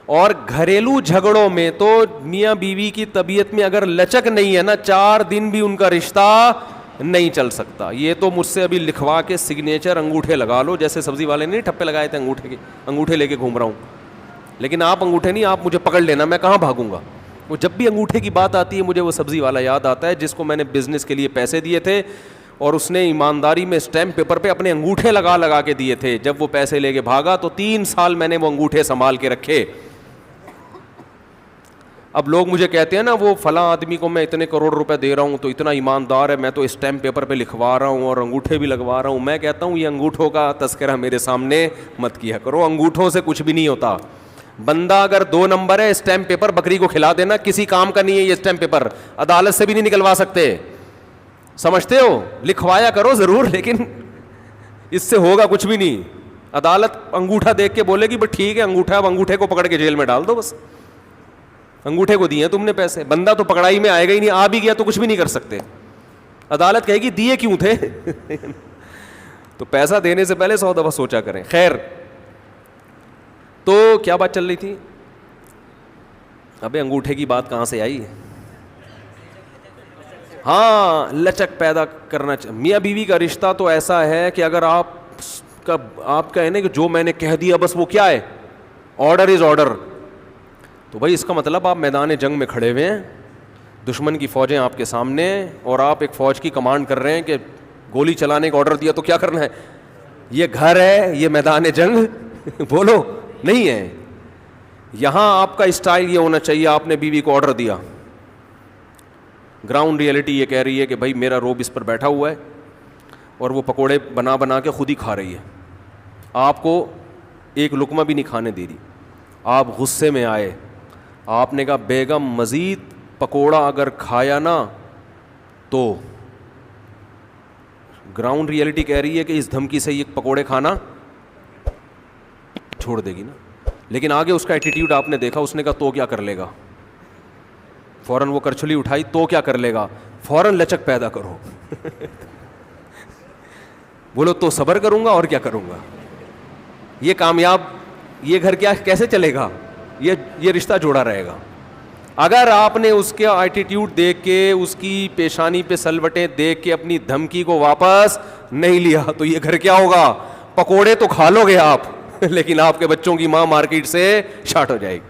اور گھریلو جھگڑوں میں تو میاں بیوی کی طبیعت میں اگر لچک نہیں ہے نا 4 دن بھی ان کا رشتہ نہیں چل سکتا. یہ تو مجھ سے ابھی لکھوا کے سگنیچر انگوٹھے لگا لو, جیسے سبزی والے نے ٹھپے لگائے تھے انگوٹھے کے, انگوٹھے لے کے گھوم رہا ہوں. لیکن آپ انگوٹھے نہیں, آپ مجھے پکڑ لینا, میں کہاں بھاگوں گا. وہ جب بھی انگوٹھے کی بات آتی ہے مجھے وہ سبزی والا یاد آتا ہے جس کو میں نے بزنس کے لیے پیسے دیے تھے اور اس نے ایمانداری میں اسٹیمپ پیپر پہ اپنے انگوٹھے لگا کے دیے تھے. جب وہ پیسے لے کے بھاگا تو 3 سال میں نے وہ انگوٹھے سنبھال کے رکھے. اب لوگ مجھے کہتے ہیں نا وہ فلاں آدمی کو میں اتنے کروڑ روپے دے رہا ہوں تو اتنا ایماندار ہے, میں تو اسٹیمپ پیپر پہ لکھوا رہا ہوں اور انگوٹھے بھی لگوا رہا ہوں. میں کہتا ہوں یہ انگوٹھوں کا تذکرہ میرے سامنے مت کیا کرو, انگوٹھوں سے کچھ بھی نہیں ہوتا. بندہ اگر 2 نمبر ہے, اسٹیمپ پیپر بکری کو کھلا دینا, کسی کام کا نہیں ہے یہ اسٹیمپ پیپر, عدالت سے بھی نہیں نکلوا سکتے. سمجھتے ہو, لکھوایا کرو ضرور لیکن اس سے ہوگا کچھ بھی نہیں. عدالت انگوٹھا دیکھ کے بولے گی بس ٹھیک ہے انگوٹھا, اب انگوٹھے کو پکڑ کے جیل میں ڈال دو, بس انگوٹھے کو دیے تم نے پیسے. بندہ تو پکڑائی میں آئے گا ہی نہیں, آ بھی گیا تو کچھ بھی نہیں کر سکتے. عدالت کہے گی دیے کیوں تھے. تو پیسہ دینے سے پہلے 100 دفعہ سوچا کریں. خیر, تو کیا بات چل رہی تھی؟ ابے انگوٹھے کی بات کہاں سے آئی؟ ہاں, لچک پیدا کرنا. میاں بیوی کا رشتہ تو ایسا ہے کہ اگر آپ کہیں نا کہ جو میں نے کہہ دیا بس وہ کیا ہے, آرڈر از آرڈر, تو بھائی اس کا مطلب آپ میدان جنگ میں کھڑے ہوئے ہیں, دشمن کی فوجیں آپ کے سامنے اور آپ ایک فوج کی کمانڈ کر رہے ہیں کہ گولی چلانے کا آرڈر دیا تو کیا کرنا ہے. یہ گھر ہے, یہ میدان جنگ بولو نہیں ہے. یہاں آپ کا اسٹائل یہ ہونا چاہیے, آپ نے بیوی کو آرڈر دیا, گراؤنڈ ریئلٹی یہ کہہ رہی ہے کہ بھائی میرا روب اس پر بیٹھا ہوا ہے اور وہ پکوڑے بنا کے خود ہی کھا رہی ہے, آپ کو ایک لقمہ بھی نہیں کھانے دے رہی. آپ غصے میں آئے, آپ نے کہا بیگم مزید پکوڑا اگر کھایا نا تو گراؤنڈ ریئلٹی کہہ رہی ہے کہ اس دھمکی سے یہ پکوڑے کھانا چھوڑ دے گی نا. لیکن آگے اس کا ایٹیٹیوڈ آپ نے دیکھا, اس نے کہا تو کیا کر لے گا, فوراً وہ کرچھلی اٹھائی, تو کیا کر لے گا, فوراً لچک پیدا کرو. بولو تو صبر کروں گا اور کیا کروں گا. یہ کامیاب, یہ گھر کیا کیسے چلے گا, یہ رشتہ جوڑا رہے گا. اگر آپ نے اس کے ایٹیٹیوڈ دیکھ کے, اس کی پیشانی پہ سلوٹیں دیکھ کے اپنی دھمکی کو واپس نہیں لیا تو یہ گھر کیا ہوگا, پکوڑے تو کھا لو گے آپ لیکن آپ کے بچوں کی ماں مارکیٹ سے شارٹ ہو جائے گی.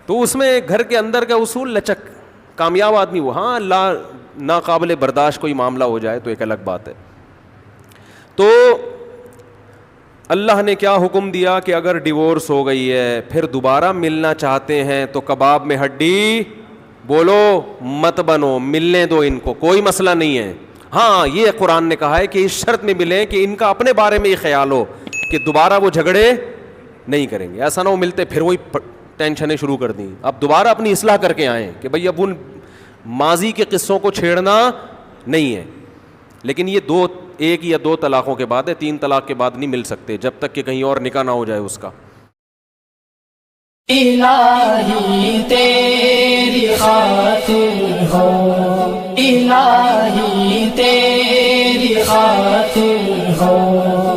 تو اس میں گھر کے اندر کا اصول لچک. کامیاب آدمی وہ, ہاں ناقابل برداشت کوئی معاملہ ہو جائے تو ایک الگ بات ہے. تو اللہ نے کیا حکم دیا کہ اگر ڈیورس ہو گئی ہے پھر دوبارہ ملنا چاہتے ہیں تو کباب میں ہڈی بولو مت بنو, ملنے دو ان کو, کوئی مسئلہ نہیں ہے. ہاں یہ قرآن نے کہا ہے کہ اس شرط میں ملیں کہ ان کا اپنے بارے میں یہ خیال ہو کہ دوبارہ وہ جھگڑے نہیں کریں گے. ایسا نہ ہو ملتے پھر وہی ٹینشنیں شروع کر دیں, اب دوبارہ اپنی اصلاح کر کے آئیں کہ بھئی اب ان ماضی کے قصوں کو چھیڑنا نہیں ہے. لیکن یہ ایک یا 2 طلاقوں کے بعد ہے, 3 طلاق کے بعد نہیں مل سکتے جب تک کہ کہیں اور نکاح نہ ہو جائے اس کا. الہی تیری خاطر ہو, الہی تیری خاطر ہو.